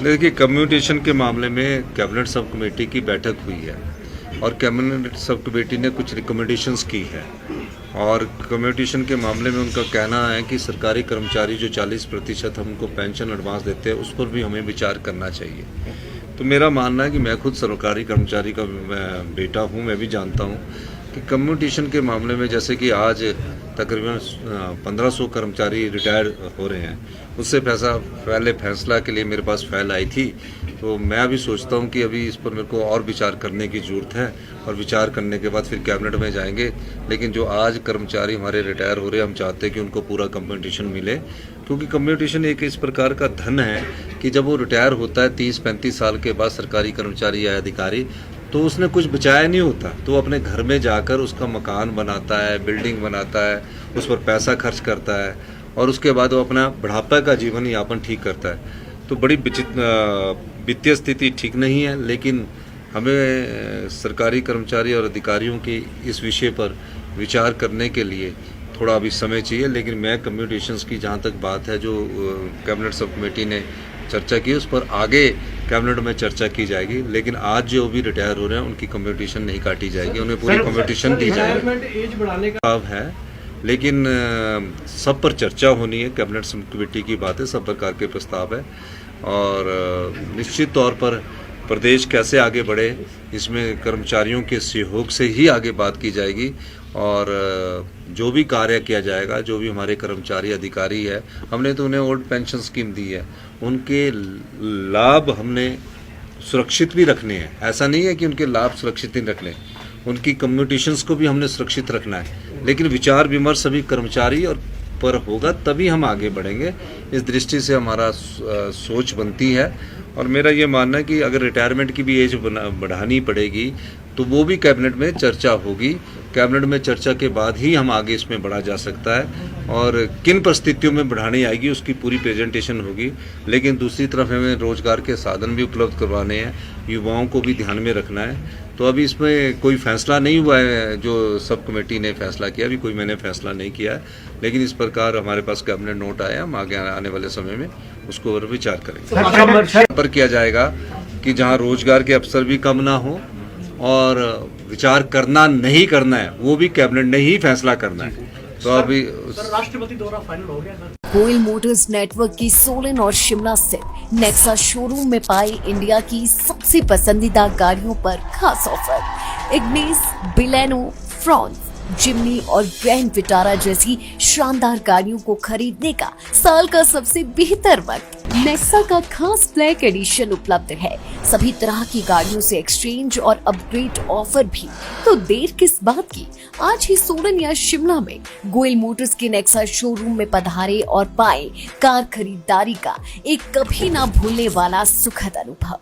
देखिए, कम्युनिकेशन के मामले में कैबिनेट सब कमेटी की बैठक हुई है और कैबिनेट सब कमेटी ने कुछ रिकमेंडेशंस की है और कम्युनिकेशन के मामले में उनका कहना है कि सरकारी कर्मचारी जो 40% हमको पेंशन एडवांस देते हैं उस पर भी हमें विचार करना चाहिए। तो मेरा मानना है कि मैं खुद सरकारी कर्मचारी का बेटा हूँ, मैं भी जानता हूँ कि कम्युनिकेशन के मामले में जैसे कि आज तकरीबन 1500 कर्मचारी रिटायर हो रहे हैं, उससे पहले फैसला के लिए मेरे पास फाइल आई थी। तो मैं अभी सोचता हूं कि अभी इस पर मेरे को और विचार करने की ज़रूरत है और विचार करने के बाद फिर कैबिनेट में जाएंगे। लेकिन जो आज कर्मचारी हमारे रिटायर हो रहे हैं, हम चाहते हैं कि उनको पूरा कम्पनसेशन मिले, क्योंकि कम्पनसेशन एक इस प्रकार का धन है कि जब वो रिटायर होता है 30-35 साल के बाद सरकारी कर्मचारी या अधिकारी, तो उसने कुछ बचाया नहीं होता, तो अपने घर में जाकर उसका मकान बनाता है, बिल्डिंग बनाता है, उस पर पैसा खर्च करता है और उसके बाद वो अपना बुढ़ापा का जीवन यापन ठीक करता है। तो बड़ी वित्तीय स्थिति ठीक नहीं है, लेकिन हमें सरकारी कर्मचारी और अधिकारियों की इस विषय पर विचार करने के लिए थोड़ा अभी समय चाहिए। लेकिन मैं कम्युनिकेशंस की जहाँ तक बात है, जो कैबिनेट सब कमेटी ने चर्चा की, उस पर आगे कैबिनेट में चर्चा की जाएगी। लेकिन आज जो भी रिटायर हो रहे हैं उनकी कम्युनिकेशन नहीं काटी जाएगी, उन्हें पूरी कम्युनिकेशन दी जाएगी है। लेकिन सब पर चर्चा होनी है, कैबिनेट सब कमेटी की बात है, सब प्रकार के प्रस्ताव है और निश्चित तौर पर प्रदेश कैसे आगे बढ़े, इसमें कर्मचारियों के सहयोग से ही आगे बात की जाएगी और जो भी कार्य किया जाएगा, जो भी हमारे कर्मचारी अधिकारी है, हमने तो उन्हें ओल्ड पेंशन स्कीम दी है, उनके लाभ हमने सुरक्षित भी रखने हैं। ऐसा नहीं है कि उनके लाभ सुरक्षित नहीं रखने, उनकी कम्युनिकेशंस को भी हमने सुरक्षित रखना है। लेकिन विचार विमर्श सभी कर्मचारी और पर होगा, तभी हम आगे बढ़ेंगे। इस दृष्टि से हमारा सोच बनती है और मेरा ये मानना है कि अगर रिटायरमेंट की भी एज बढ़ानी पड़ेगी तो वो भी कैबिनेट में चर्चा होगी। कैबिनेट में चर्चा के बाद ही हम आगे इसमें बढ़ा जा सकता है और किन परिस्थितियों में बढ़ानी आएगी उसकी पूरी प्रेजेंटेशन होगी। लेकिन दूसरी तरफ हमें रोजगार के साधन भी उपलब्ध करवाने हैं, युवाओं को भी ध्यान में रखना है। तो अभी इसमें कोई फैसला नहीं हुआ है, जो सब कमेटी ने फैसला किया, अभी कोई मैंने फैसला नहीं किया है। लेकिन इस प्रकार हमारे पास कैबिनेट नोट आया, हम आगे आने वाले समय में उसको और विचार करेंगे। पर किया जाएगा कि जहाँ रोजगार के अवसर भी कम ना हो और विचार करना नहीं करना है वो भी कैबिनेट ने ही फैसला करना है। तो अभी राष्ट्रपति दौरा फाइनल हो गया सर। गोयल मोटर्स नेटवर्क की सोलन और शिमला स्थित नेक्सा शोरूम में पाई इंडिया की सबसे पसंदीदा गाड़ियों पर खास ऑफर। इग्निस, बिलेनो, फ्रॉन्स, जिम्नी और ग्रैंड विटारा जैसी शानदार गाड़ियों को खरीदने का साल का सबसे बेहतर वक्त। नेक्सा का खास ब्लैक एडिशन उपलब्ध है। सभी तरह की गाड़ियों से एक्सचेंज और अपग्रेड ऑफर भी। तो देर किस बात की, आज ही सोलन या शिमला में गोयल मोटर्स के नेक्सा शोरूम में पधारे और पाएं कार खरीदारी का एक कभी ना भूलने वाला सुखद अनुभव।